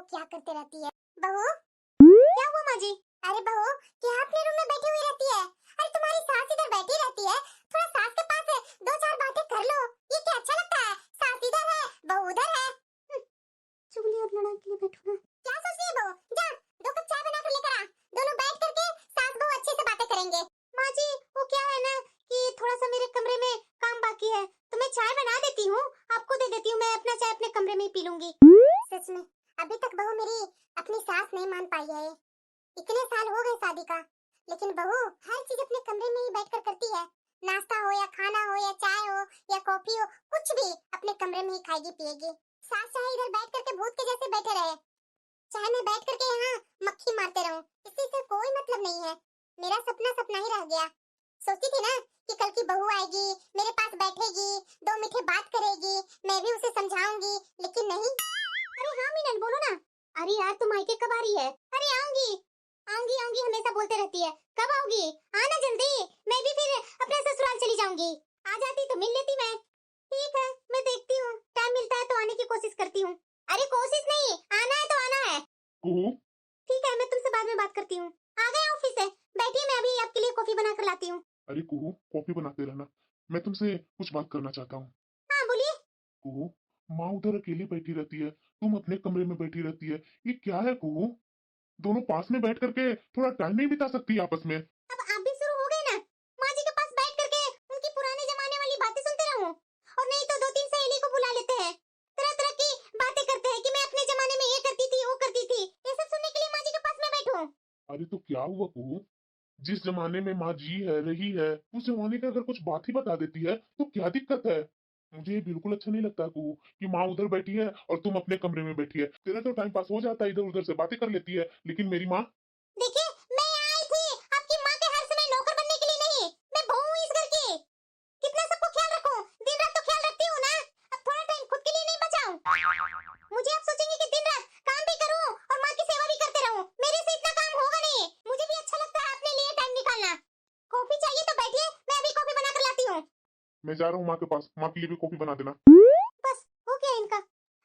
क्या करते रहती है। बहू, क्या हुआ माँ जी? अरे बहू, क्या अपने रूम में बैठी हुई रहती है? अरे तुम्हारी सास इधर बैठी रहती है, थोड़ा सास के पास है, दो चार बातें कर लो। ये क्या अच्छा लगता है? सास इधर है, बहू उधर है। चुगली और लड़ाई के लिए बैठो ना। क्या सोच रही है बहू? जा, दो कप चाय बना कर लेकर आ, दोनों बैठ करके सास बहू अच्छे से बातें करेंगे। माँ जी, वो क्या है ना कि थोड़ा सा मेरे कमरे में काम बाकी है, तो मैं चाय बना देती हूँ, आपको दे देती हूँ, मैं अपना चाय अपने कमरे में ही पी लूंगी। सच में अभी तक बहू मेरी अपनी सास नहीं मान पाई है। इतने साल हो गए शादी का, लेकिन बहू हर चीज अपने कमरे में ही बैठकर करती है। नाश्ता हो या खाना हो या चाय हो या कॉफी हो, कुछ भी अपने कमरे में ही खाएगी पिएगी। सास चाहे इधर बैठ करके भूत के जैसे बैठे रहे, चाहे मैं बैठ करके यहाँ मक्खी मारते रहूं, इससे से कोई मतलब नहीं है। मेरा सपना सपना ही रह गया। सोचती थी ना कि कल की बहू आएगी, मेरे पास बैठेगी, दो मीठे बात करेगी, मैं भी उसे समझाऊंगी, लेकिन नहीं। अरे हाँ मीनल, बोलो ना। अरे यार, तुम मायके कब आ रही है? अरे आऊंगी आऊंगी आऊंगी हमेशा बोलते रहती है, कब आओगी? आना जल्दी, मैं भी फिर अपने ससुराल चली जाऊंगी। आ जाती तो मिल लेती मैं। ठीक है, मैं देखती हूँ, टाइम मिलता है तो आने की कोशिश करती हूँ। अरे कोशिश नहीं, आना है तो आना है। कुहू, ठीक है, मैं तुमसे बाद में बात करती हूँ। आ गए ऑफिस से, बैठिए, मैं अभी आपके लिए कॉफी बना कर लाती हूँ। अरे कुहू, कॉफी बनाते रहना। मैं तुमसे कुछ बात करना चाहता हूँ। हाँ बोलिए। कुहू, माँ उधर अकेली बैठी रहती है, तुम अपने कमरे में बैठी रहती है, ये क्या है कुहू? दोनों पास में बैठ करके थोड़ा टाइम नहीं बिता सकती आपस में? अब आप भी शुरू हो गए ना, माँ जी के पास बैठ करके उनकी पुराने जमाने वाली बातें सुनते रहूं? और नहीं तो दो तीन सहेली को बुला लेते हैं, तरह तरह की बातें करते हैं कि मैं अपने जमाने में ये करती थी वो करती थी, ये सब सुनने के लिए माँ जी के पास मैं बैठूं? अरे तो क्या हुआ कुहू? जिस जमाने में माँ जी है रही है, उस जमाने का अगर कुछ बात ही बता देती है तो क्या दिक्कत है? मुझे ये बिल्कुल अच्छा नहीं लगता कुहू कि माँ उधर बैठी है और तुम अपने कमरे में बैठी है। तेरा तो टाइम पास हो जाता है, इधर उधर से बातें कर लेती है, लेकिन मेरी माँ। देखिए, मैं यहाँ आई थी आपकी माँ के हर समय नौकर बनने के लिए नहीं, मैं बहू हूँ इस घर की। कितना सबको ख्याल रखूं, दिन रात तो ख्याल रखती हूँ ना, अब थोड़ा टाइम खुद के लिए नहीं बचाऊं? मुझे आप सोचेंगे कि दिन रात काम भी करूं और माँ की सेवा भी करते रहूं, मेरे से इतना काम होगा नहीं। मुझे भी अच्छा लगता है अपने लिए टाइम निकालना। कॉफी चाहिए तो बैठिए, मैं अभी कॉफी बना कर लाती हूँ। मैं जा रहा हूँ माँ के पास, माँ के लिए भी कॉफी बना देना। बस हो गया इनका।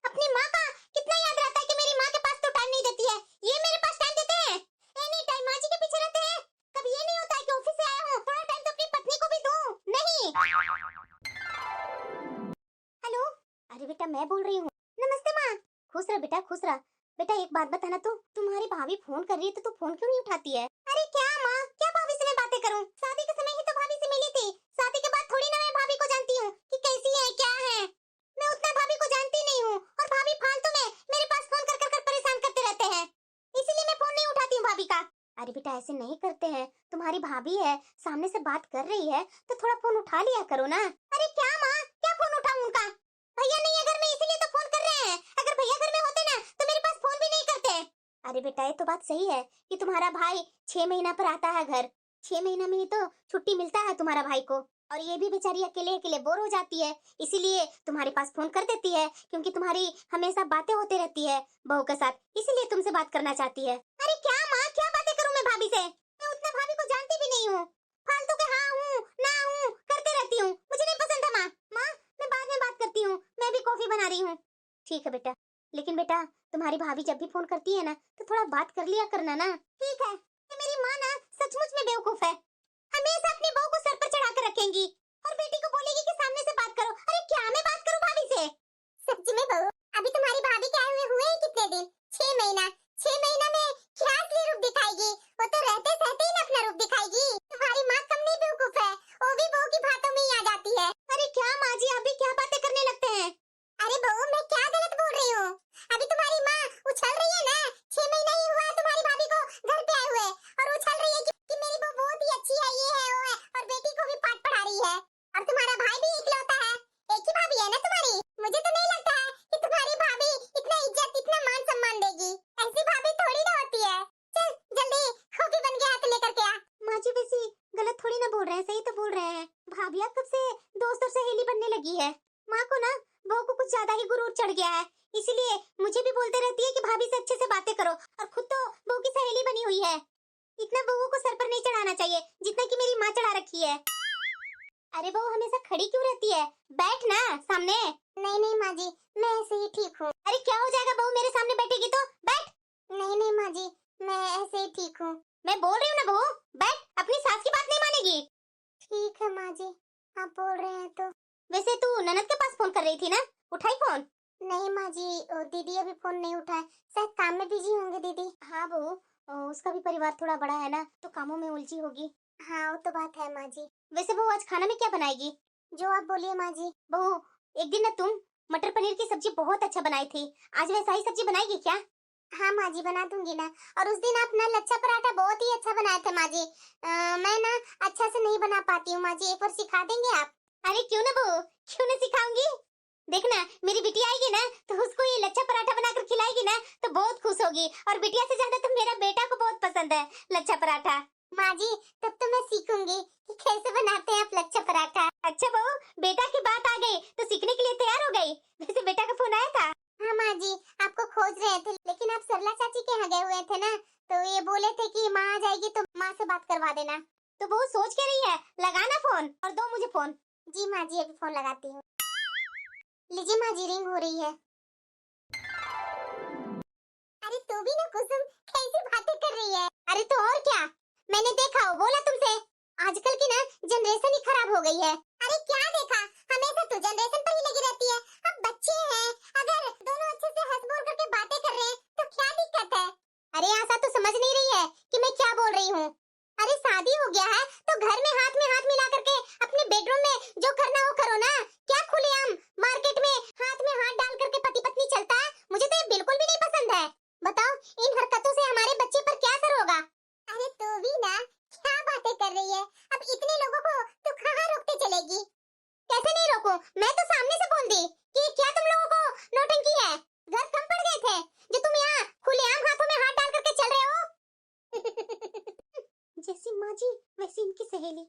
अपनी माँ का कितना याद रहता है कि मेरी माँ के पास तो टाइम नहीं देती है, ये मेरे पास टाइम देते हैं। एनी टाइम माँ जी के पीछे रहते हैं। कभी ये नहीं होता है कि ऑफिस से आया हूँ, थोड़ा टाइम तो अपनी पत्नी को भी दूं। नहीं। हेलो, अरे बेटा मैं बोल रही हूँ। नमस्ते माँ। खुश रह बेटा, खुश रह। बेटा एक बात बताना, तो तुम्हारी भाभी फोन कर रही है तो तू फोन क्यों नहीं उठाती है? अरे क्या माँ, क्या भाभी से मैं बातें करूँ? शादी के समय ही तो भाभी से मिली थी, शादी के बाद थोड़ी ना मैं भाभी को जानती हूँ कि कैसी है क्या है। मैं उतना भाभी को जानती नहीं हूँ, और भाभी फालतू में मेरे पास फोन कर कर कर परेशान करते रहते हैं, इसीलिए मैं फोन नहीं उठाती हूँ भाभी का। अरे बेटा ऐसे नहीं करते हैं, तुम्हारी भाभी है, सामने से बात कर रही है तो थोड़ा फोन उठा लिया करो ना। अरे क्या माँ, क्या फोन उठाऊं उनका? भैया नहीं है घर में इसीलिए तो फोन कर रहे हैं, अगर भैया घर में होते ना तो मेरे पास फोन भी नहीं करते। अरे बेटा ये तो बात सही है कि तुम्हारा भाई 6 महीना पर आता है घर, 6 महीना में ही तो छुट्टी मिलता है तुम्हारा भाई को, और ये भी बेचारी अकेले अकेले बोर हो जाती है, इसीलिए तुम्हारे पास फोन कर देती है, क्योंकि तुम्हारी हमेशा बातें होती रहती है बहू के साथ, इसीलिए तुमसे बात करना चाहती है। अरे क्या माँ, क्या बातें करूँ मैं भाभी से? मैं उतना भाभी को जानती भी नहीं हूँ, फालतू के हाँ हूँ ना हूँ करते रहती हूँ, मुझे नहीं पसंद है माँ। माँ मैं बाद में बात करती हूँ, मैं भी कॉफी बना रही हूँ। ठीक है बेटा, लेकिन बेटा तुम्हारी भाभी जब भी फोन करती है ना तो थोड़ा बात कर लिया करना ना। ठीक है, ये मेरी माँ ना सचमुच में बेवकूफ है, हमेशा अपनी बहू को सर पर चढ़ा कर रखेंगी और बेटी को बोलेगी कि सामने से बात करो। अरे क्या मैं बात करूं भाभी से? सच में बहू, अभी तुम्हारी भाभी के आए हुए हैं कितने दिन? 6 महीना। 6 महीना में क्या असली रूप दिखाएगी? वो तो रहते सहते ही ना अपना रूप दिखाएगी। तुम्हारी माँ कम नहीं बेवकूफ है, वो भी बहू की बातों में ही आ जाती है। अरे क्या माँ जी, आप भी क्या बातें करने लगते हैं? अरे बहू मैं क्या गलत बोल रही हूँ? अभी तुम्हारी माँ उछल रही है ना, 6 महीना ही हुआ है तुम्हारी भाभी को घर पे आए हुए, और उछल रही है कि मेरी बहू बहुत ही अच्छी है, ये है वो है, और बेटी को भी पाठ पढ़ा रही है। और तुम्हारा भाई भी इकलौता है, एक ही भाभी है ना तुम्हारी। मुझे तो नहीं लगता है कि तुम्हारी भाभी इतना इज्जत इतना मान सम्मान देगी, ऐसी भाभी थोड़ी ना होती है। चल जल्दी कॉफी बन गया है तो लेकर के आ। माँ जी वैसे गलत थोड़ी ना बोल रहे हैं, सही तो बोल रहे हैं। भाभिया कब से दोस्त और सहेली बनने लगी है? माँ को ना बहू को कुछ ज्यादा ही गुरूर चढ़ गया है, इसीलिए मुझे भी बोलते रहती है कि भाभी से अच्छे से बातें करो, और खुद तो बहू की सहेली बनी हुई है। इतना बहू को सर पर नहीं चढ़ाना चाहिए जितना कि मेरी माँ चढ़ा रखी है। अरे बहू हमेशा खड़ी क्यों रहती है, बैठ ना सामने। नहीं नहीं माँ जी, मैं ऐसे ही ठीक हूँ। अरे क्या हो जाएगा बहू मेरे सामने बैठेगी तो? बैठ नहीं नहीं माँ जी, मैं ऐसे ही ठीक हूँ। मैं बोल रही हूँ ना बहू, बैठ, अपनी सास की बात नहीं मानेगी। ठीक है माँ जी, आप बोल रहे हैं तो। वैसे तू ननद के पास फोन कर रही थी ना, उठाई फोन? नहीं माँ जी, दीदी अभी फोन नहीं उठाए, शायद काम में बिजी होंगे दीदी। हाँ बहू, उसका भी परिवार थोड़ा बड़ा है ना, तो कामों में उलझी होगी। हाँ वो तो बात है माँ जी। वैसे बहू आज खाना में क्या बनाएगी? जो आप बोलिए माँ जी। बहू, एक दिन ना तुम मटर पनीर की सब्जी बहुत अच्छा बनाई थी, आज वैसा ही सब्जी बनाएगी क्या? हाँ माँ जी, बना दूंगी ना। और उस दिन आप ना लच्छा पराठा बहुत ही अच्छा बनाए थे माँ जी। मैं ना अच्छा से नहीं बना पाती हूँ माँ जी, एक बार सिखा देंगे आप? अरे क्यों ना बहू, क्यों ना सिखाऊंगी। देखना, मेरी बिटिया आएगी ना तो उसको ये लच्छा पराठा बनाकर खिलाएगी ना तो बहुत खुश होगी, और बिटिया से ज्यादा तो मेरा बेटा को बहुत पसंद है लच्छा पराठा। माँ जी, तब तो मैं सीखूंगी कि कैसे बनाते हैं आप लच्छा पराठा। अच्छा बहू, बेटा की बात आ गई तो सीखने के लिए तैयार हो गई। वैसे बेटा का फोन आया था? हाँ माँ जी, आपको खोज रहे थे, लेकिन आप सरला चाची के यहाँ गए हुए थे ना, तो ये बोले थे कि माँ आ जाएगी तो माँ से बात करवा देना। तो वो सोच के रही है, लगाना फोन और दो मुझे फोन। जी माँ जी, अभी फोन लगाती हूँ। लीजिए माँ जी, रिंग हो रही है। अरे तू भी ना कुसुम, कैसी बातें कर रही है? अरे तो और क्या, मैंने देखा, वो बोला तुमसे, आजकल की ना जनरेशन ही खराब हो गई है। अरे क्या देखा, हमेशा तू जनरेशन पर ही लगी रहती है। अब बच्चे हैं, अगर दोनों अच्छे से हंस बोल करके बातें कर रहे हैं तो क्या दिक्कत है? अरे आशा, तू समझ नहीं रही है कि मैं क्या बोल रही हूँ? अरे शादी हो गया है तो घर में हाथ मिला करके अपने बेडरूम में जो करना वो करो ना। क्या खुलेआम मार्केट में हाथ डाल करके पति पत्नी चलता है? मुझे तो ये बिल्कुल भी नहीं पसंद है। बताओ, इन हरकतों से हमारे बच्चे पर क्या असर होगा? अरे तू भी ना क्या बातें कर रही है? अब इतने लोगों को तू कहाँ रोकते चलेगी? कैसे नहीं रोकूं? मैं तो सामने से बोल दी कि क्या तुम लोगों को नौटंकी है? घर कम पड़ गए थे जो तुम यहाँ खुलेआम हाथों में हाथ डाल करके चल रहे हो? जैसी माँ जी वैसी इनकी सहेली,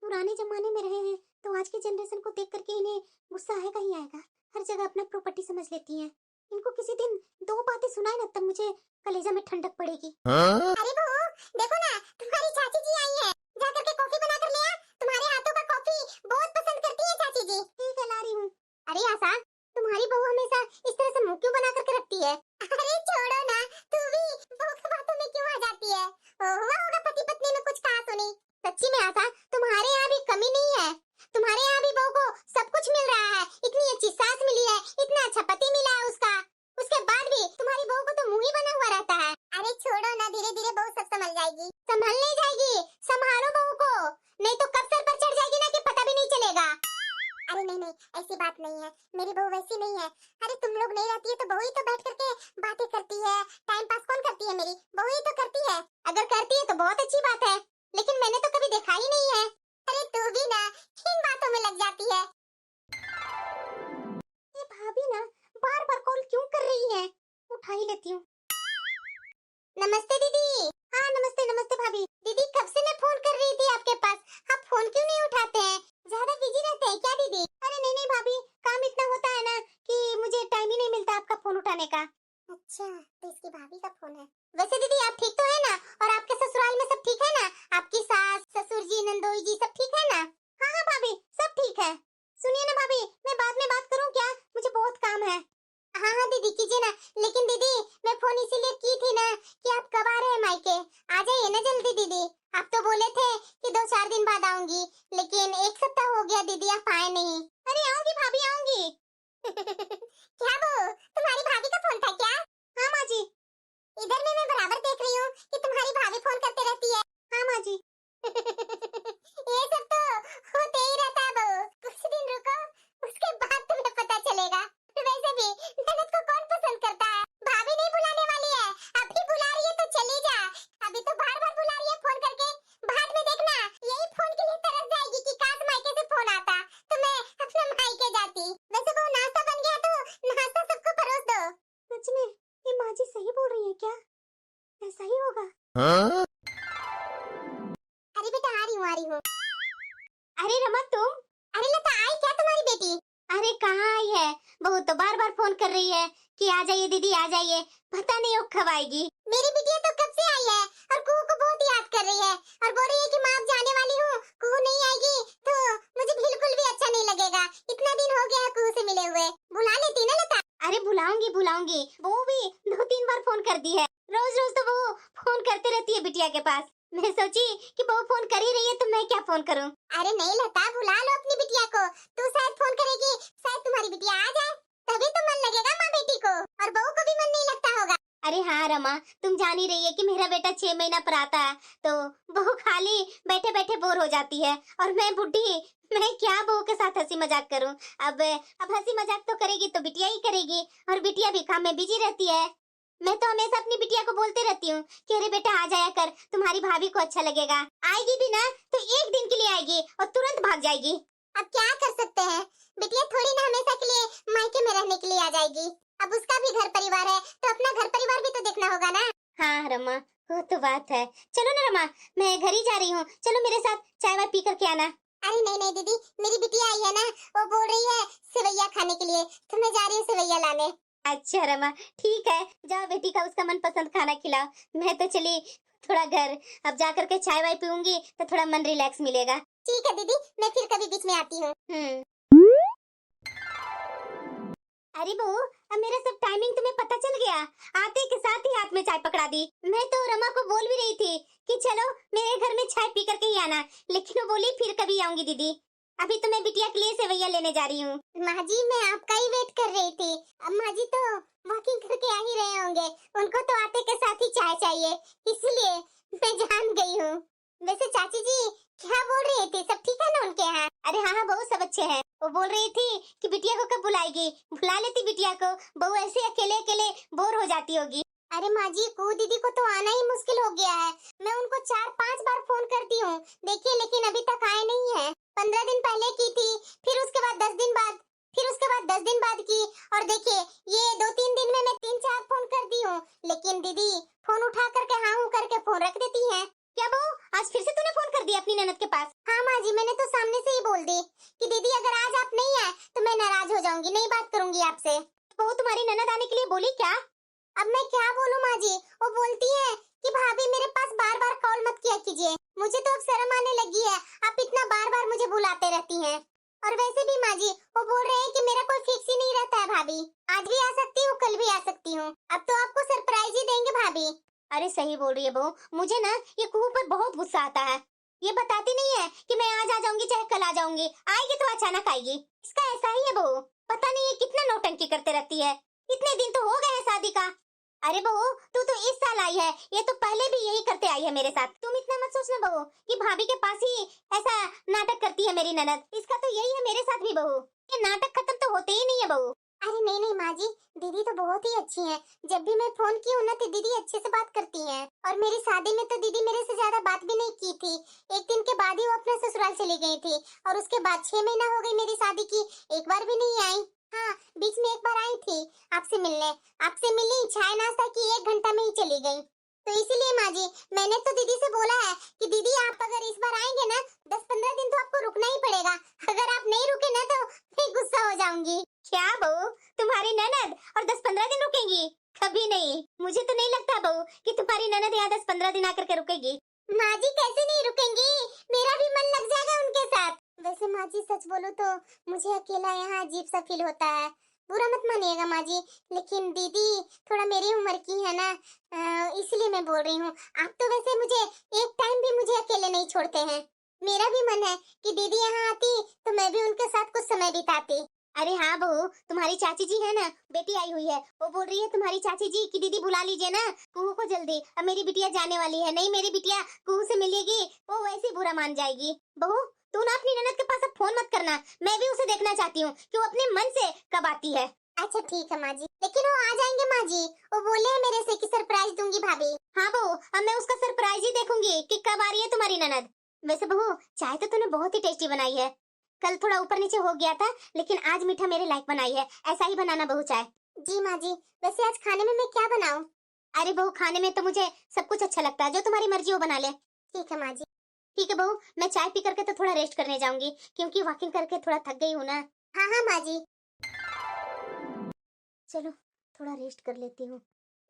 पुराने जमाने में रहे हैं तो आज की जनरेशन को देख करके इन्हें गुस्सा आएगा ही आएगा। हर जगह अपना प्रॉपर्टी समझ लेती हैं। इनको किसी दिन दो बातें सुनाए ना तब मुझे कलेजा में ठंडक पड़ेगी। हाँ? अरे बहू, देखो ना, तुम्हारी चाची जी आई है, जा करके कॉफी बना कर ले आ। तुम्हारे हाथों का कॉफी बहुत पसंद करती है चाची जी। ठीक है, ला रही हूँ। अरे आशा, तुम्हारी बहू हमेशा इस तरह से मुंह क्यों बना करके रखती है? अरे छोड़ो ना, तू भी बहू की बातों में क्यों आ जाती है? हुआ होगा पति पत्नी में कुछ कहा सुनी। सच्ची में आशा, तुम्हारे यहाँ भी कमी नहीं है। तुम्हारे यहाँ भी बहू को सब कुछ मिल रहा है, इतनी अच्छी सास मिली है, इतना अच्छा पति मिला है उसका, उसके बाद भी तुम्हारी बहू को तो मुंह ही बना हुआ रहता है। अरे छोड़ो ना, धीरे धीरे बहू सब संभल जाएगी। संभल नहीं जाएगी, संभालो बहू को, नहीं तो कब सर पर चढ़ जाएगी ना कि पता भी नहीं चलेगा। अरे नहीं नहीं, ऐसी बात नहीं है, मेरी बहू वैसी नहीं है। अरे तुम लोग नहीं रहती है तो बहू ही तो बैठ करके बातें करती है। टाइम पास कौन करती है? मेरी बहू ही तो करती है। अगर करती है तो बहुत अच्छी बात है, लेकिन मैंने तो कभी देखा ही नहीं है। अरे तू भी ना किन बातों में लग जाती है? ये भाभी ना बार बार कॉल क्यों कर रही है? उठा ही लेती हूँ। नमस्ते दीदी। हाँ नमस्ते नमस्ते भाभी। दीदी कब से मैं फोन कर रही थी आपके पास, आप फोन क्यों नहीं उठाते हैं? ज्यादा बिजी रहते हैं क्या दीदी? अरे नहीं नहीं भाभी, काम इतना होता है ना कि मुझे टाइम ही नहीं मिलता आपका फोन उठाने का। अच्छा, तो इसकी भाभी का फोन है। वैसे दीदी आप ठीक तो है ना? और आपके ससुराल में सब ठीक है ना? आपकी सास ससुर जी नंदोई जी सब ठीक है ना? हाँ हाँ भाभी, सब ठीक है। सुनिए ना भाभी, मैं बाद में बात करूँ क्या? मुझे बहुत काम है। हाँ हाँ दीदी कीजिए ना, लेकिन दीदी मैं फोन इसीलिए की थी ना कि आप कब आ रहे हैं मायके? आ जाइए ना जल्दी दीदी। आप तो बोले थे कि 2-4 दिन बाद आऊंगी, लेकिन 1 सप्ताह हो गया दीदी, आप आए नहीं। अरे आऊंगी भाभी आऊंगी। क्या वो तुम्हारी भाभी का फोन था क्या? हाँ माँ जी। इधर में मैं बराबर देख रही हूँ कि तुम्हारी भाभी फोन करते रहती है। हाँ माँ जी। ये सब तो होते ही रहता है बहू, कुछ दिन रुको, उसके बाद तुम्हें पता चलेगा। वैसे भी ननद को कौन पसंद करता है? भाभी नहीं बुलाने वाली है, अभी बुला रही है तो चली जा। अभी तो बार बार बुला रही है फोन करके, बाद में देखना यही फोन के लिए तरस जाएगी कि काश मायके से फोन आता तो मैं अपने मायके जाती। वैसे वो नाश्ता बन गया तो नाश्ता सबको परोस दो। सच में ये माँ जी सही बोल रही है क्या? ऐसा ही होगा। हाँ? अरे बेटा आ रही हूँ। अरे रमा तुम? अरे लता आई क्या तुम्हारी बेटी? अरे कहाँ आई है, बहू तो बार बार फोन कर रही है कि आ जाइए दीदी आ जाइए, पता नहीं वो कब आएगी। मेरी बिटिया तो कब से आई है और कुहू को बहुत याद कर रही है और बोल रही है कि माँ अब जाने वाली हूँ, कुहू नहीं आएगी तो मुझे बिल्कुल भी अच्छा नहीं लगेगा। इतना दिन हो गया है कुहू से मिले हुए, बुला लेती ना लता। अरे बुलाऊंगी बुलाऊंगी, वो भी 2-3 बार फोन कर दी है। रोज रोज तो वो फोन करते रहती है बिटिया के पास। मैं सोची कि वो फोन कर ही रही है तो मैं क्या फोन करूं। अरे नहीं लता, बुला लो अपनी बिटिया को। तू शायद फोन करेगी, शायद तुम्हारी बिटिया आ जाए, तभी तो मन लगेगा माँ बेटी को, और बहू को भी मन नहीं लगता होगा। अरे हाँ रमा, तुम जान ही रही है कि मेरा बेटा 6 महीना पर आता है, तो बहू खाली बैठे बैठे बोर हो जाती है, और मैं बुढ़ी, मैं क्या बहू के साथ हंसी मजाक करूं। अब हंसी मजाक तो करेगी तो बिटिया ही करेगी, और बिटिया भी काम में बिजी रहती है। मैं तो हमेशा अपनी बिटिया को बोलते रहती हूँ कि अरे बेटा आ जाया कर, तुम्हारी भाभी को अच्छा लगेगा। आएगी भी ना तो एक दिन के लिए आएगी और तुरंत भाग जाएगी। अब क्या कर सकते हैं, बिटिया थोड़ी ना हमेशा के लिए मायके में रहने के लिए आ जाएगी। अब उसका भी घर परिवार है, तो अपना घर परिवार भी तो देखना होगा ना। हाँ रमा, वो तो बात है। चलो ना रमा, मैं घर ही जा रही हूँ, चलो मेरे साथ चाय वाय पी करके आना। अरे नहीं नहीं दीदी, मेरी बिटिया आई है ना, वो बोल रही है सेवैया खाने के लिए, तो मैं जा रही हूँ सेवैया लाने। अच्छा रमा, ठीक है, जाओ बेटी का उसका मनपसंद खाना खिलाओ। मैं तो चली थोड़ा घर, अब जा करके चाय वाय पीऊंगी तो थोड़ा मन रिलैक्स मिलेगा। ठीक है दीदी, मैं फिर कभी बीच में आती हूँ। अरे बहू, अब मेरा सब टाइमिंग तुम्हें पता चल गया। आते के साथ ही हाथ में चाय पकड़ा दी। मैं तो रमा को बोल भी रही थी कि चलो मेरे घर में चाय पी करके ही आना, लेकिन वो बोली फिर कभी आऊंगी दीदी। अभी तो मैं बिटिया के लिए सेवैया लेने जा रही हूँ। माँ जी, मैं आपका ही वेट कर रही थी। अब माँ जी तो वॉकिंग करके आ ही रहे होंगे, उनको तो आते के साथ ही चाय चाहिए, इसलिए मैं जान गई हूँ। वैसे चाची जी क्या बोल रही थी, सब ठीक है ना उनके यहाँ? अरे हाँ हाँ, बहुत सब अच्छे हैं। वो बोल रही थी कि बिटिया को कब बुलाएगी, बुला लेती बिटिया को, बहू ऐसे अकेले अकेले बोर हो जाती होगी। अरे माँ जी, कू दीदी को तो आना ही मुश्किल हो गया है। मैं उनको 4-5 बार फोन करती हूँ, देखिए, लेकिन अभी तक आए नहीं है। 15 दिन पहले की थी, फिर उसके बाद 10 दिन बाद, फिर उसके बाद 10 दिन बाद की, और देखिए ये 2-3 दिन में मैं 3-4 फोन कर दी हूँ, लेकिन दीदी फोन उठा करके हाँ हूँ करके फोन रख देती है। क्या बहू, आज फिर से तूने फोन कर दिया अपनी ननद के पास? हाँ माँ जी, मैंने तो सामने से ही बोल दी कि दीदी अगर आज आप नहीं आए तो मैं नाराज हो जाऊंगी, नहीं बात करूंगी आपसे। बहू, तुम्हारी ननद आने के लिए बोली क्या? अब मैं क्या बोलूं माँ जी, वो बोलती है कि भाभी मेरे पास बार बार कॉल मत किया कीजिए, मुझे तो अब शर्म आने लगी है, आप इतना बार बार मुझे बुलाते रहती हैं। और वैसे भी माँ जी, वो बोल रहे हैं कि मेरा कोई फिक्स ही नहीं रहता है भाभी, आज भी आ सकती हूँ, कल भी आ सकती हूँ, अब तो आपको सरप्राइज ही देंगे भाभी। अरे सही बोल रही है बहू, मुझे ना ये कुहू पर बहुत गुस्सा आता है। ये बताती नहीं है कि मैं आज आ जाऊंगी चाहे कल आ जाऊंगी, आएगी तो अचानक आएगी। इसका ऐसा ही है बहू, पता नहीं ये कितना नौटंकी करते रहती है। इतने दिन तो हो गए हैं शादी का। अरे बहू, तू तो इस साल आई है, ये तो पहले भी यही करते आई है मेरे साथ। तुम इतना मत सोचना बहू कि भाभी के पास ही ऐसा नाटक करती है मेरी ननद, इसका तो यही है मेरे साथ भी बहू, ये नाटक खत्म तो होते ही नहीं है बहू। अरे नहीं नहीं माँ जी, दीदी तो बहुत ही अच्छी हैं। जब भी मैं फोन की हूँ ना तो दीदी अच्छे से बात करती हैं, और मेरी शादी में तो दीदी मेरे से ज्यादा बात भी नहीं की थी। एक दिन के बाद ही वो अपने ससुराल चली गई थी, और उसके बाद 6 महीना हो गई मेरी शादी की, एक बार भी नहीं आई। हाँ, बीच में एक बार आई थी आपसे मिलने, आपसे मिली, चाय नाश्ता की, 1 घंटा में ही चली गई। तो इसीलिए माँ जी, मैंने तो दीदी से बोला है कि दीदी आप अगर इस बार आएंगे ना 10-15 दिन तो आपको रुकना ही पड़ेगा, अगर आप नहीं रुके ना तो मैं गुस्सा हो जाऊंगी। क्या बहू, तुम्हारी ननद और 10-15 दिन रुकेगी? कभी नहीं, मुझे तो नहीं लगता बहू कि तुम्हारी ननद यहाँ 10-15 दिन आकर के रुकेगी। माँ जी कैसे नहीं रुकेंगी, मेरा भी मन लग जाएगा उनके साथ। वैसे माँ जी सच बोलो तो मुझे अकेला यहाँ अजीब सा फील होता है, बुरा मत मानिएगा माँ जी, लेकिन दीदी थोड़ा मेरी उम्र की है ना, इसलिए मैं बोल रही हूँ। आप तो वैसे मुझे एक टाइम भी मुझे अकेले नहीं छोड़ते हैं, मेरा भी मन है कि दीदी यहाँ आती तो मैं भी उनके साथ कुछ समय बिताती। अरे हाँ बहू, तुम्हारी चाची जी है ना, बेटी आई हुई है, वो बोल रही है तुम्हारी चाची जी कि दीदी बुला लीजिए ना कुहू को जल्दी, अब मेरी बिटिया जाने वाली है। नहीं, मेरी बिटिया कुहू से मिलेगी वो वैसे बुरा मान जाएगी। बहू, तू ना अपनी ननद के पास अब फोन मत करना, मैं भी उसे देखना चाहती हूँ कि वो अपने मन से कब आती है। अच्छा ठीक है माँ जी, लेकिन वो आ जाएंगे माँ जी, वो बोले हैं मेरे से कि सरप्राइज दूंगी भाभी। हाँ बहू, अब मैं उसका सरप्राइज ही देखूंगी कि कब आ रही है तुम्हारी ननद। वैसे बहू, चाय तो तूने बहुत ही टेस्टी बनाई है, कल थोड़ा ऊपर नीचे हो गया था, लेकिन आज मीठा मेरे लायक बनाई है, ऐसा ही बनाना बहू चाय। जी माँ जी, वैसे आज खाने में मैं क्या बनाऊं? अरे बहू, खाने में तो मुझे सब कुछ अच्छा लगता है, जो तुम्हारी मर्जी वो बना ले। ठीक है माँ जी। ठीक है बहू, मैं चाय पी करके तो थोड़ा रेस्ट करने जाऊंगी, क्योंकि वॉकिंग करके थोड़ा थक गई हूँ ना। हाँ हाँ माँ जी। चलो थोड़ा रेस्ट कर लेती हूँ।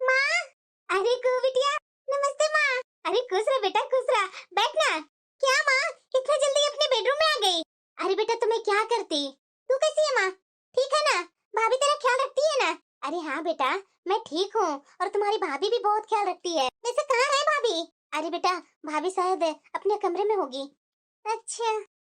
माँ, अरे कू बिटिया, नमस्ते माँ। अरे खुश रह बेटा, खुश रह, बैठना। क्या माँ, इतना जल्दी अपने बेडरूम में आ गई? अरे बेटा, तुम्हें क्या करती, तू कैसी है माँ, ठीक है ना? भाभी तेरा ख्याल रखती है ना? अरे हाँ बेटा, मैं ठीक हूँ और तुम्हारी भाभी भी बहुत ख्याल रखती है। वैसे कहाँ है भाभी? अरे बेटा, भाभी शायद अपने कमरे में होगी। अच्छा,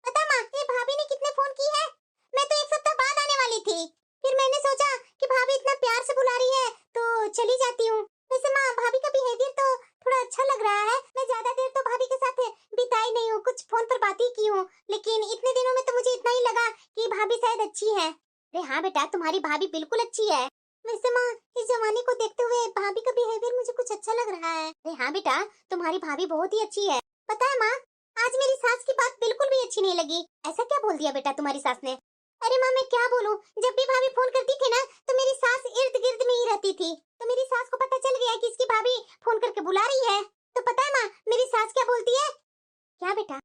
पता माँ ये भाभी ने कितने फोन की है? मैं तो 1 सप्ताह बाद आने वाली थी, फिर मैंने सोचा कि भाभी इतना प्यार से बुला रही है तो चली जाती हूँ। वैसे माँ भाभी का बिहेवियर तो थोड़ा अच्छा लग रहा है। मैं ज्यादा देर तो भाभी के साथ बिताई नहीं हूँ, कुछ फोन पर बात ही की हूँ, लेकिन इतने दिनों में तो मुझे इतना ही लगा कि भाभी शायद अच्छी है। अरे हाँ बेटा, तुम्हारी भाभी बिल्कुल अच्छी है। वैसे माँ इस जमाने को देखते हुए भाभी का बिहेवियर मुझे कुछ अच्छा लग रहा है। अरे हाँ बेटा, तुम्हारी भाभी बहुत ही अच्छी है। पता है माँ, आज मेरी सास की बात बिल्कुल भी अच्छी नहीं लगी। ऐसा क्या बोल दिया बेटा तुम्हारी सास ने? अरे माँ मैं क्या बोलूं, जब भी भाभी फोन करती थी ना तो मेरी सास इर्द गिर्द में ही रहती थी। तो मेरी सास को पता चल गया कि इसकी भाभी फोन करके बुला रही है। तो पता है माँ मेरी सास क्या बोलती है? क्या बेटा?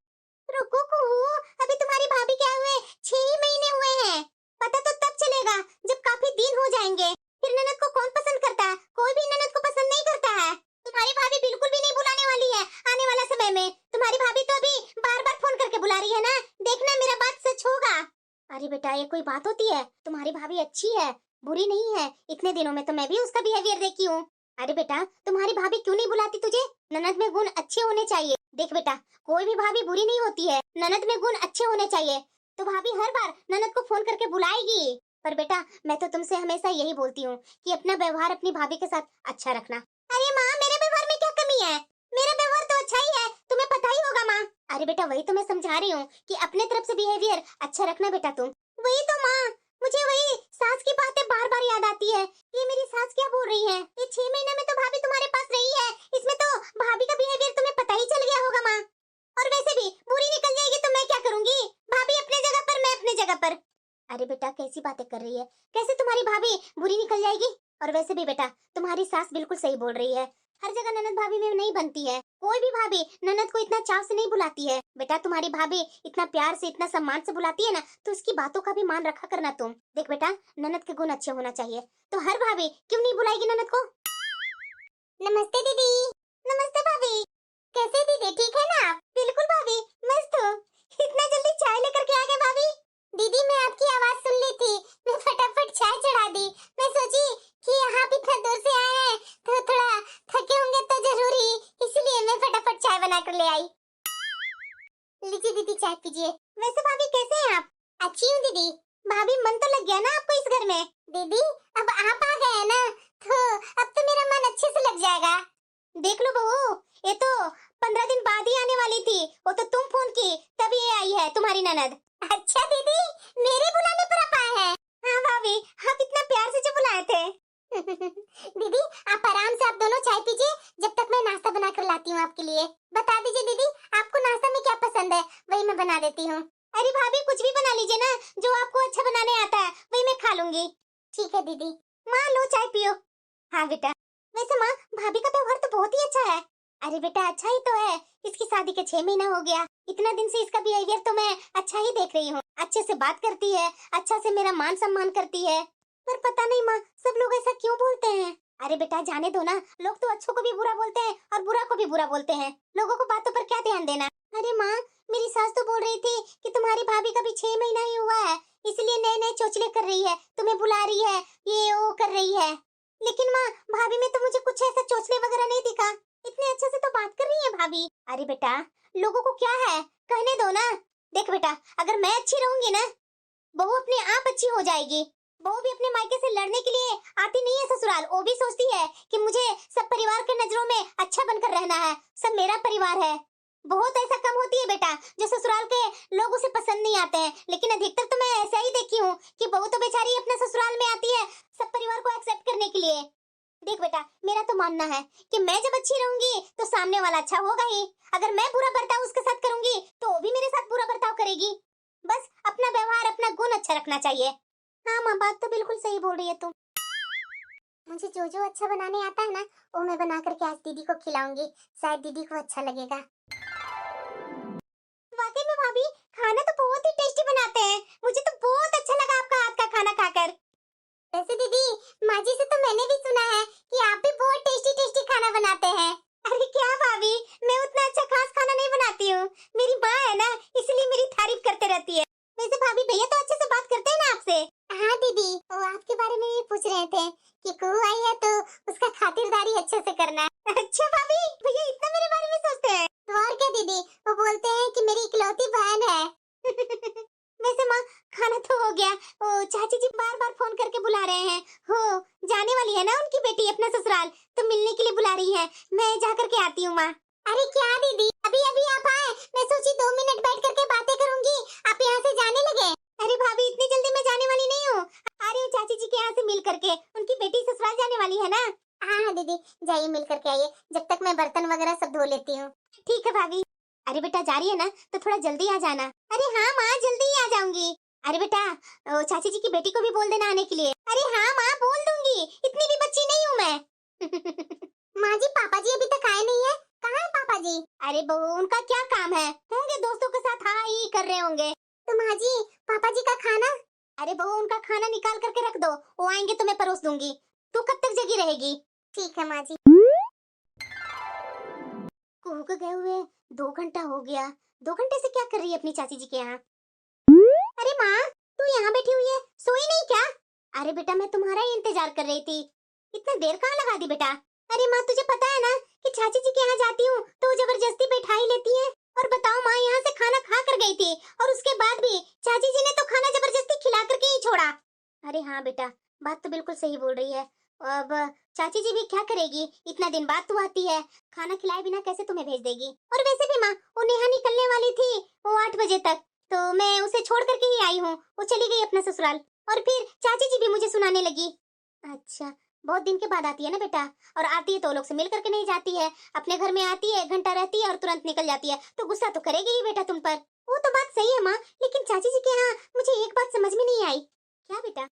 रुको कुहू, अभी तुम्हारी भाभी के आए हुए 6 ही महीने हुए हैं। पता तो तब चलेगा जब काफी दिन हो जाएंगे। फिर ननद को कौन पसंद करता है? कोई भी ननद को पसंद नहीं करता है। तुम्हारी भाभी बिल्कुल भी नहीं बुलाने वाली है आने वाला समय में। तुम्हारी भाभी तो अभी बार बार फोन करके बुला रही है ना, देखना मेरा बात सच होगा। अरे बेटा ये कोई बात होती है? तुम्हारी भाभी अच्छी है, बुरी नहीं है। इतने दिनों में तो मैं भी उसका बिहेवियर देखी हूँ। अरे बेटा तुम्हारी भाभी क्यों नहीं बुलाती तुझे? ननद में गुण अच्छे होने चाहिए। देख बेटा, कोई भी भाभी बुरी नहीं होती है, ननद में गुण अच्छे होने चाहिए। तो भाभी हर बार ननद को फोन करके बुलाएगी। पर बेटा मैं तो तुमसे हमेशा यही बोलती हूँ कि अपना व्यवहार अपनी भाभी के साथ अच्छा रखना। अरे माँ मेरे व्यवहार में क्या कमी है? मेरा व्यवहार तो अच्छा ही है, तुम्हें पता ही होगा माँ। अरे बेटा वही तो मैं समझा रही हूँ कि अपने तरफ से बिहेवियर अच्छा रखना बेटा तुम। वही तो माँ, मुझे वही सास की बातें बार बार याद आती है। ये मेरी सास क्या बोल रही है? ये 6 महीने में तो भाभी तुम्हारे पास रही है, इसमें तो भाभी का बिहेवियर तुम्हें पता ही चल गया होगा माँ। और वैसे भी बुरी निकल जाएगी तो मैं क्या करूंगी? भाभी अपने जगह पर, मैं अपने जगह पर। अरे बेटा कैसी बातें कर रही है? कैसे तुम्हारी भाभी बुरी निकल जाएगी? और वैसे भी बेटा तुम्हारी सास बिल्कुल सही बोल रही है, हर जगह ननद भाभी में नहीं बनती है। कोई भी भाभी ननद को इतना चाव से नहीं बुलाती है। बेटा तुम्हारी भाभी इतना प्यार से इतना सम्मान से बुलाती है ना, तो उसकी बातों का भी मान रखा करना तुम। देख बेटा ननद के गुण अच्छे होना चाहिए, तो हर भाभी क्यों नहीं बुलाएगी ननद को? नमस्ते दीदी। नमस्ते भाभी। कैसे दीदी, ठीक है ना आप? बिल्कुल भाभी, मस्त हूँ। इतना जल्दी चाय लेकर के आ गए भाभी? दीदी मैं आपकी आवाज सुन ली थी, मैं फटाफट चाय चढ़ा दी। मैं सोची कि आप इतना दूर से आए हैं तो थोड़ा थके होंगे तो जरूरी, इसीलिए मैं फटाफट चाय बना कर ले आई। लीजिए दीदी चाय पीजिए। वैसे भाभी कैसे हैं आप? अच्छी हूँ दीदी। भाभी मन तो लग गया ना आपको इस घर में? दीदी अब आप आ गए हैं ना, तो अब तो मेरा मन अच्छे से लग जाएगा। देख लो बहू, ये तो 15 दिन बाद ही आने वाली थी, वो तो तुम फोन की तब ये आई है तुम्हारी ननद। अच्छा दीदी, मेरे बुलाने पर आप आए हैं? हाँ भाभी, आप इतना प्यार से जो बुलाए थे। दीदी आप आराम से आप दोनों चाय पीजिए, जब तक मैं नाश्ता बना कर लाती हूँ आपके लिए। बता दीजिए दीदी आपको नाश्ता में क्या पसंद है, वही मैं बना देती हूँ। अरे भाभी कुछ भी बना लीजिए ना, जो आपको अच्छा बनाने आता है वही मैं खा लूंगी। ठीक है दीदी। माँ लो चाय पियो। हाँ बेटा। वैसे माँ भाभी का व्यवहार तो बहुत ही अच्छा है। अरे बेटा अच्छा ही तो है, इसकी शादी के 6 महीना हो गया, इतना दिन से इसका बिहेवियर तो मैं अच्छा ही देख रही हूँ। अच्छे से बात करती है, अच्छा से मेरा मान सम्मान करती है। पर पता नहीं माँ सब लोग ऐसा क्यों बोलते हैं? अरे बेटा जाने दो ना, लोग तो अच्छों को भी बुरा बोलते हैं और बुरा को भी बुरा बोलते हैं, लोगों को बातों पर क्या ध्यान देना। अरे माँ मेरी सास तो बोल रही थी कि तुम्हारी भाभी का भी 6 महीना ही हुआ है, इसलिए नए नए चोचले कर रही है, तुम्हें बुला रही है, ये वो कर रही है। लेकिन माँ भाभी में तो मुझे कुछ ऐसा चोचले वगैरह नहीं दिखा, इतने अच्छे से तो बात कर रही है भाभी। अरे बेटा लोगों को क्या है, कहने दो ना। देख बेटा अगर मैं अच्छी रहूंगी ना, बहू अपने आप अच्छी हो जाएगी। बहू भी अपने मायके से लड़ने के लिए आती नहीं है ससुराल, वो भी सोचती है कि मुझे सब परिवार के नजरों में अच्छा बनकर रहना है, सब मेरा परिवार है। बहुत ऐसा कम होती है बेटा जो ससुराल के लोग उसे पसंद नहीं आते हैं, लेकिन अधिकतर तो मैं ऐसा ही देखी हूँ कि बहू तो बेचारी अपने ससुराल में आती है सब परिवार को एक्सेप्ट करने के लिए। देख बेटा मेरा तो मानना है कि मैं जब अच्छी रहूंगी तो सामने वाला अच्छा होगा ही, अगर मैं बुरा बर्ताव उसके साथ करूंगी तो वो भी मेरे साथ बुरा बर्ताव करेगी। बस अपना व्यवहार अपना गुण अच्छा रखना चाहिए। हाँ माँ बात तो बिल्कुल सही बोल रही है तुम। मुझे जो जो अच्छा बनाने आता है ना, वो मैं बना करके आज दीदी को खिलाऊंगी, शायद दीदी को अच्छा लगेगा। वाकई में भाभी खाना तो बहुत ही टेस्टी बनाते हैं, मुझे तो बहुत अच्छा लगा आपका हाथ का खाना खाकर। वैसे दीदी माँ जी से तो मैंने भी सुना है कि आप भी बहुत टेस्टी टेस्टी खाना बनाते हैं। अरे क्या भाभी, मैं उतना अच्छा खास खाना नहीं बनाती हूँ, मेरी माँ है ना इसलिए मेरी तारीफ करते रहती है। वैसे भाभी भैया तो अच्छे से बात करते हैं ना आपसे? हाँ दीदी वो आपके जाने वाली है ना उनकी बेटी अपना ससुराल, तो मिलने के लिए बुला रही है। मैं जा करके आती हूँ माँ। अरे क्या दीदी, अभी अभी आप आए, मैं सोची 2 मिनट बैठ करके बातें करूंगी, आप यहाँ से जाने लगे। अरे भाभी इतनी जल्दी मैं जाने वाली नहीं हूँ, आ रही हूँ चाची जी के यहाँ से मिल करके, उनकी बेटी ससुराल जाने वाली है ना। हाँ दीदी जाइए मिल करके आइए, जब तक मैं बर्तन वगैरह सब धो लेती हूँ। ठीक है भाभी। अरे बेटा जा रही है ना तो थोड़ा जल्दी आ जाना। अरे हाँ माँ जल्दी ही आ जाऊंगी। अरे बेटा चाची जी की बेटी को भी बोल देना आने के लिए। अरे हाँ माँ बोल दूंगी, इतनी भी बच्ची नहीं हूँ मैं। माँ जी पापा जी अभी तक आए नहीं है, कहाँ है पापा जी? अरे बहू उनका क्या काम है, होंगे दोस्तों के साथ हाँ ही कर रहे होंगे। तो माँ जी पापा जी का खाना? अरे बहू उनका खाना निकाल करके रख दो, वो आएंगे तो मैं परोस दूंगी। तू कब तक जगी रहेगी? ठीक है माँ जी। कुहू को गए हुए 2 घंटा हो गया, 2 घंटे से क्या कर रही है अपनी चाची जी के यहाँ? अरे माँ तू यहाँ बैठी हुई है, सोई नहीं क्या? अरे बेटा मैं तुम्हारा ही इंतजार कर रही थी, इतना देर कहाँ लगा दी बेटा? अरे माँ तुझे पता है ना कि चाची जी के यहाँ जाती हूँ तो जबरदस्ती बैठा ही लेती है। और बताओ माँ यहाँ से खाना खा कर गई थी और उसके बाद भी चाची जी ने तो खाना जबरदस्ती खिला करके ही छोड़ा। अरे हाँ बेटा बात तो बिल्कुल सही बोल रही है। अब चाची जी भी क्या करेगी, इतना दिन बाद तू आती है, खाना खिलाए बिना कैसे तुम्हें भेज देगी? और वैसे भी माँ वो नेहा निकलने वाली थी वो 8 बजे तक, तो मैं उसे छोड़ करके ही आई हूँ, वो चली गई अपना ससुराल। और फिर चाची जी भी मुझे सुनाने लगी। अच्छा बहुत दिन के बाद आती है ना बेटा, और आती है तो लोग से मिल करके नहीं जाती है, अपने घर में आती है 1 घंटा रहती है और तुरंत निकल जाती है, तो गुस्सा तो करेगी ही बेटा तुम पर। वो तो बात सही है माँ, लेकिन चाची जी के यहाँ मुझे एक बात समझ में नहीं आई। क्या बेटा?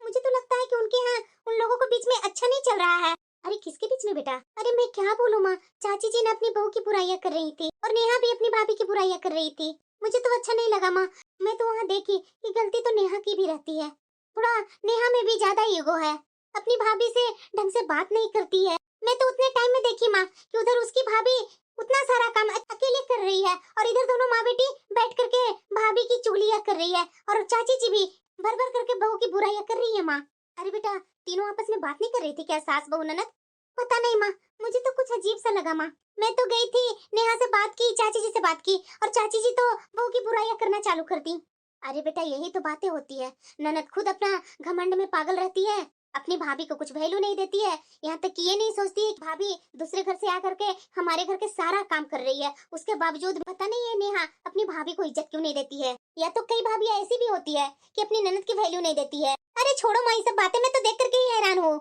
मुझे तो लगता है कि उनके यहाँ उन लोगों के बीच में अच्छा नहीं चल रहा है। अरे किसके बीच में बेटा? अरे मैं क्या बोलूं माँ, चाची जी ने अपनी बहू की बुराइयां कर रही थी और नेहा भी अपनी भाभी की बुराइयां कर रही थी, मुझे तो अच्छा नहीं लगा माँ। मैं तो वहाँ देखी कि गलती तो नेहा की भी रहती है, थोड़ा नेहा में भी ज्यादा ईगो है, अपनी भाभी से ढंग से बात नहीं करती है। मैं तो उतने टाइम में देखी माँ कि उधर उसकी भाभी उतना सारा काम अकेले कर रही है और इधर दोनों माँ बेटी बैठ करके भाभी की चुगलियां कर रही है, और चाची जी भी भर भर करके बहू की बुराइयां कर रही है माँ। अरे बेटा तीनों आपस में बात नहीं कर रही थी क्या, सास बहू ननद? पता नहीं माँ, मुझे तो कुछ अजीब सा लगा माँ। मैं तो गई थी नेहा से बात की, चाची जी से बात की, और चाची जी तो बहू की बुराइयां करना चालू कर दी। अरे बेटा यही तो बातें होती है, ननद खुद अपना घमंड में पागल रहती है, अपनी भाभी को कुछ वैल्यू नहीं देती है, यहाँ तक कि ये नहीं सोचती भाभी दूसरे घर से आकर के हमारे घर के सारा काम कर रही है, उसके बावजूद पता नहीं है नेहा अपनी भाभी को इज्जत क्यों नहीं देती है। या तो कई भाभी ऐसी भी होती है कि अपनी ननद की वैल्यू नहीं देती है। अरे छोड़ो माँ ये सब बातें, मैं तो देख करके ही हैरान हूँ।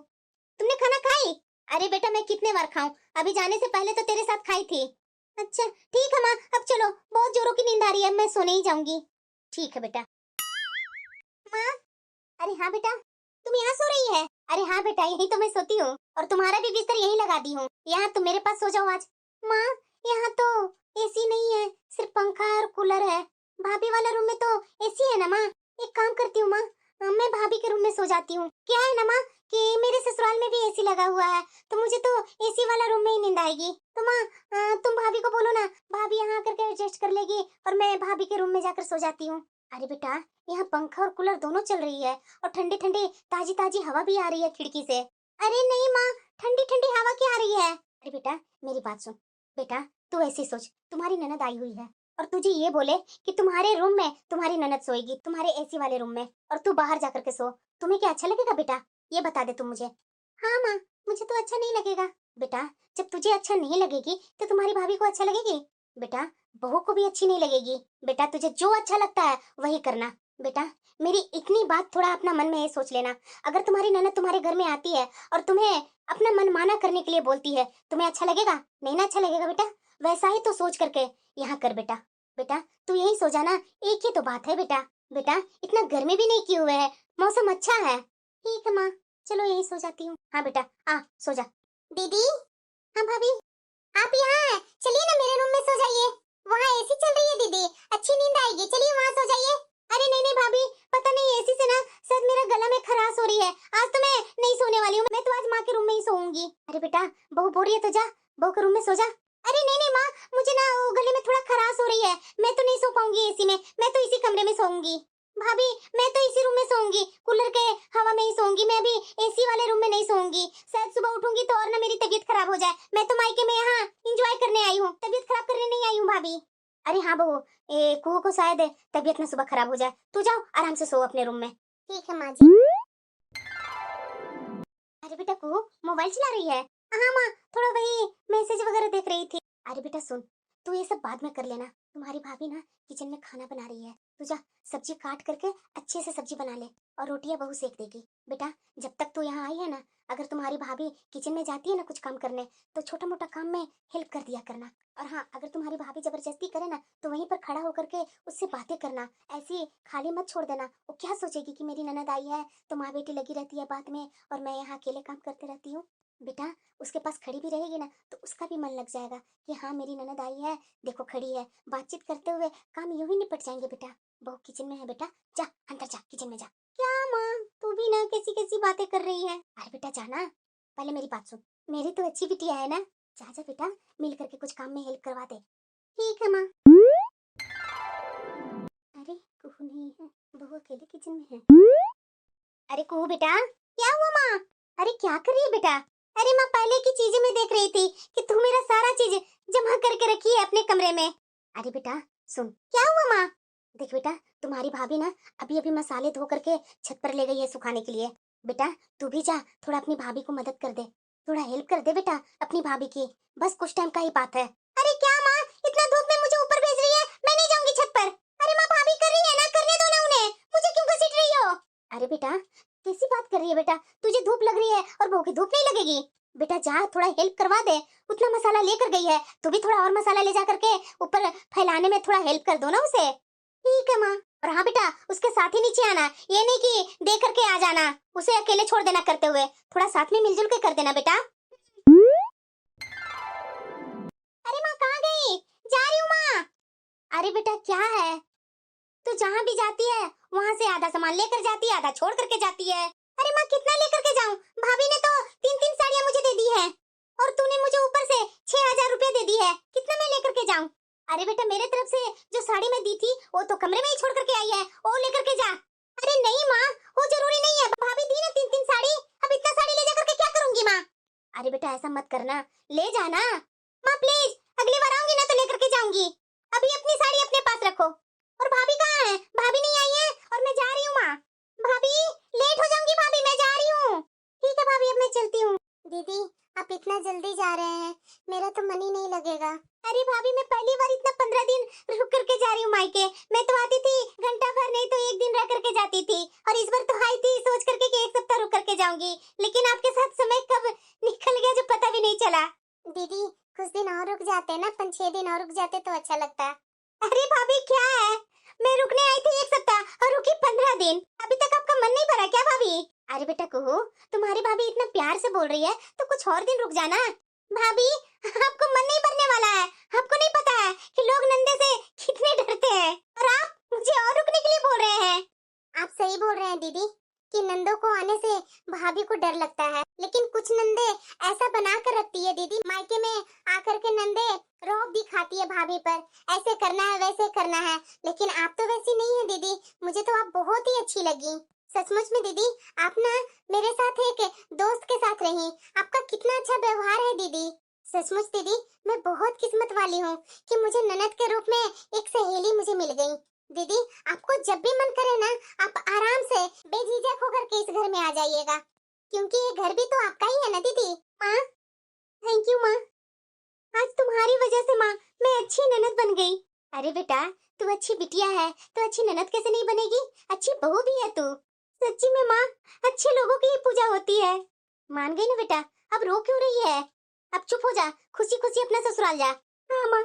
तुमने खाना खाई? अरे बेटा मैं कितने बार खाऊं, अभी जाने से पहले तो तेरे साथ खाई थी। अच्छा ठीक है माँ, अब चलो बहुत जोरों की नींद आ रही है, मैं सोने ही जाऊंगी। ठीक है बेटा। माँ अरे हाँ बेटा तुम यहाँ सो रही है? अरे हाँ बेटा यही तो मैं सोती हूँ, और तुम्हारा भी बिस्तर यही लगा दी हूँ, यहाँ तुम मेरे पास सो जाओ आज। माँ यहाँ तो एसी नहीं है, सिर्फ पंखा और कूलर है, भाभी वाला रूम में तो एसी है ना माँ। एक काम करती हूँ माँ, मैं भाभी के रूम में सो जाती हूँ। क्या है ना माँ कि मेरे ससुराल में भी एसी लगा हुआ है, तो मुझे तो एसी वाला रूम में ही नींद आएगी। तो माँ तुम भाभी को बोलो ना, भाभी यहाँ आकर के एडजस्ट कर लेगी और मैं भाभी के रूम में जाकर सो जाती हूँ। अरे बेटा यहाँ पंखा और कूलर दोनों चल रही है और ठंडी ठंडी ताजी ताजी हवा भी आ रही है खिड़की से। अरे नहीं माँ ठंडी ठंडी हवा क्या आ रही है? अरे बेटा मेरी बात सुन, बेटा तू ऐसी सोच तुम्हारी ननद आई हुई है और तुझे ये बोले कि तुम्हारे रूम में तुम्हारी ननद सोएगी, तुम्हारे एसी वाले रूम में, और तू बाहर जाकर के सो, तुम्हें क्या अच्छा लगेगा बेटा? ये बता दे तुम मुझे। हाँ माँ मुझे तो अच्छा नहीं लगेगा। बेटा जब तुझे अच्छा नहीं लगेगी तो तुम्हारी भाभी को अच्छा लगेगी? बेटा बहू को भी अच्छी नहीं लगेगी। बेटा तुझे जो अच्छा लगता है वही करना। बेटा मेरी इतनी बात थोड़ा अपना मन में ये सोच लेना, अगर तुम्हारी ननद तुम्हारे घर में आती है और तुम्हें अपना मन माना करने के लिए बोलती है, तुम्हें अच्छा लगेगा? नहीं ना अच्छा लगेगा बेटा, वैसा ही तो सोच करके यहाँ कर बेटा। बेटा तू यही सो जाना, एक ही तो बात है बेटा। बेटा इतना गर्मी भी नहीं किए हुए है, मौसम अच्छा है। ठीक है माँ चलो यही सो जाती हूँ। हाँ बेटा आ सो जा। दीदी हाँ भाभी आप यहाँ हैं, चलिए ना मेरे रूम में सो जाइए, वहाँ एसी चल रही है दीदी, अच्छी नींद आएगी, चलिए वहाँ सो जाइए। अरे नहीं नहीं भाभी पता नहीं एसी से ना शायद मेरा गला में खराश हो रही है, आज तो मैं नहीं सोने वाली हूँ, मैं तो आज माँ के रूम में ही सोऊंगी। अरे बेटा बहू बोल रही है तो जा, बहू के रूम में सो जा। अरे नहीं नहीं माँ मुझे ना वो गले में थोड़ा खराश हो रही है, मैं तो नहीं सो पाऊंगी एसी में, मैं तो इसी कमरे में सोऊंगी। भाभी मैं तो इसी रूम में सोऊंगी, कूलर के हवा में ही सोऊंगी, मैं अभी एसी वाले रूम में नहीं सोऊंगी, शायद सुबह उठूंगी तो और ना मेरी तबीयत खराब हो जाए। मैं तो मायके में यहाँ एंजॉय करने आई हूँ, तबीयत खराब करने नहीं आई हूँ भाभी। अरे हाँ बहू कुहू को शायद तबीयत ना सुबह खराब हो जाए, तू जाओ आराम से सो अपने रूम में। ठीक है माँ जी। अरे मोबाइल चला रही है? हाँ माँ, थोड़ा वही मैसेज वगैरह देख रही थी। अरे बेटा सुन, तू ये सब बाद में कर लेना। तुम्हारी भाभी ना किचन में खाना बना रही है, तू जा सब्जी काट करके अच्छे से सब्जी बना ले और रोटियां बहू सेक देगी। बेटा जब तक तू यहाँ आई है ना, अगर तुम्हारी भाभी किचन में जाती है ना कुछ काम करने, तो छोटा मोटा काम में हेल्प कर दिया करना। और हाँ, अगर तुम्हारी भाभी जबरदस्ती करे ना, तो वहीं पर खड़ा होकर के उससे बातें करना, ऐसी खाली मत छोड़ देना। वो क्या सोचेगी कि मेरी ननद आई है तो माँ बेटी लगी रहती है बात में, और मैं यहाँ अकेले काम करते रहती हूँ। बेटा उसके पास खड़ी भी रहेगी ना, तो उसका भी मन लग जाएगा कि हाँ मेरी ननद आई है, देखो खड़ी है। बातचीत करते हुए काम यूं ही निपट जाएंगे। बेटा बहू किचन में है, बेटा जा अंदर जा, किचन में जा। क्या माँ, तू भी ना कैसी कैसी बातें कर रही है। अरे बेटा जाना, पहले मेरी बात सुन। मेरी तो अच्छी बिटिया है ना, जा जा बेटा, मिल करके कुछ काम में हेल्प करवा दे। ठीक है माँ। अरे कुहू नहीं है, बहू अकेले किचन में है। अरे कुहू बेटा, क्या हुआ माँ? अरे क्या कर रही है बेटा? अरे माँ, पहले की चीजें मैं देख रही थी कि तू मेरा सारा चीज जमा करके रखी है अपने कमरे में। अरे बेटा सुन, क्या हुआ माँ? देख बेटा, तुम्हारी भाभी ना अभी अभी मसाले धो करके छत पर ले गई है सुखाने के लिए। बेटा तू भी जा, थोड़ा अपनी भाभी को मदद कर दे, थोड़ा हेल्प कर दे बेटा अपनी भाभी की। बस कुछ टाइम का ही बात है। अरे क्या माँ, इतना धूप में मुझे ऊपर भेज रही है? मैं नहीं जाऊंगी छत पर। अरे माँ, भाभी कर रही है ना, करने दो ना उन्हें, मुझे क्यों घसीट रही हो? अरे बेटा कैसी बात कर रही है बेटा, तुझे धूप लग रही है और बहू की धूप नहीं लगेगी। बेटा जा, थोड़ा हेल्प करवा दे। उतना मसाला लेकर गई है, तू भी थोड़ा और मसाला ले जा करके ऊपर फैलाने में थोड़ा हेल्प कर दो ना उसे। ठीक है माँ। और हाँ बेटा, उसके साथ ही नीचे आना, ये नहीं कि दे करके आ जाना, उसे अकेले छोड़ देना करते हुए, थोड़ा साथ में मिलजुल के कर देना बेटा। अरे माँ कहाँ गई? जा रही हूँ माँ। अरे बेटा क्या है, तो जहाँ भी जाती है वहाँ से आधा सामान लेकर जाती है, आधा छोड़ करके जाती है। अरे माँ कितना लेकर के जाऊँ? भाभी ने तो 3-3 साड़ियाँ मुझे दे दी है, और तूने मुझे ऊपर से 6,000 रुपए दे दी है, कितना मैं लेकर के जाऊँ? अरे बेटा मेरे तरफ से जो साड़ी मैं दी थी वो तो कमरे में ही छोड़ करके आई है, वो लेकर के जा। अरे नहीं माँ, वो जरूरी नहीं है, भाभी दी ना 3-3 साड़ी, अब इतना साड़ी ले जा करके क्या करूंगी माँ? अरे बेटा ऐसा मत करना, ले जाना माँ प्लीज, अगली बार आऊंगी ना तो लेकर के जाऊंगी, अभी अपनी साड़ी अपने पास रखो। और भाभी कहाँ है? भाभी नहीं आई है और मैं जा रही हूँ माँ। भाभी लेट हो जाऊंगी, भाभी मैं जा रही हूँ। ठीक है भाभी, अब मैं चलती हूँ। दीदी आप इतना जल्दी जा रहे हैं, मेरा तो मन ही नहीं लगेगा। अरे भाभी मैं पहली बार इतना 15 दिन रुक करके जा रही हूँ मायके, मैं तो आती थी घंटा भर नहीं तो 1 दिन रह करके जाती थी, और इस बार तो आई थी सोच करके कि 1 सप्ताह रुक करके जाऊंगी, लेकिन आपके साथ समय कब निकल गया जो पता भी नहीं चला। दीदी कुछ दिन और रुक जाते ना, 5-6 दिन और रुक जाते तो अच्छा लगता। अरे भाभी क्या है, मैं रुकने आई थी 1 सप्ताह और रुकी 15 दिन, अभी तक आपका मन नहीं भरा क्या भाभी? अरे बेटा कुहू, तुम्हारी भाभी इतना प्यार से बोल रही है तो कुछ और दिन रुक जाना। भाभी आपको मन नहीं भरने वाला है, आपको नहीं पता है कि लोग नंदे से कितने डरते हैं, और आप मुझे और रुकने के लिए बोल रहे हैं। आप सही बोल रहे हैं दीदी कि नंदों को आने से भाभी को डर लगता है, लेकिन कुछ नंदे ऐसा बना कर रखती है दीदी, मायके में आकर के नंदे रौब दिखाती है भाभी पर, ऐसे करना है वैसे करना है, लेकिन आप तो वैसी नहीं है दीदी, मुझे तो आप बहुत ही अच्छी लगी। सचमुच में दीदी आप ना मेरे साथ एक दोस्त के साथ रही, आपका कितना अच्छा व्यवहार है दीदी। सचमुच दीदी मैं बहुत किस्मत वाली हूँ कि मुझे ननद के रूप में एक सहेली मुझे मिल गई। दीदी आपको जब भी मन करे ना, आप आराम से बेझिझक होकर के इस घर में आ जाइएगा, क्योंकि ये घर भी तो आपका ही है ना दीदी। माँ थैंक यू माँ, आज तुम्हारी वजह से माँ मैं अच्छी ननद बन गई। अरे बेटा तू अच्छी बिटिया है तो अच्छी ननद कैसे नहीं बनेगी, अच्छी बहू भी है तू। सच्ची में माँ, अच्छे लोगों की ही पूजा होती है। मान गई ना बेटा, अब रो क्यों रही है? अब चुप हो जा, खुशी खुशी अपना ससुराल जा। हाँ माँ।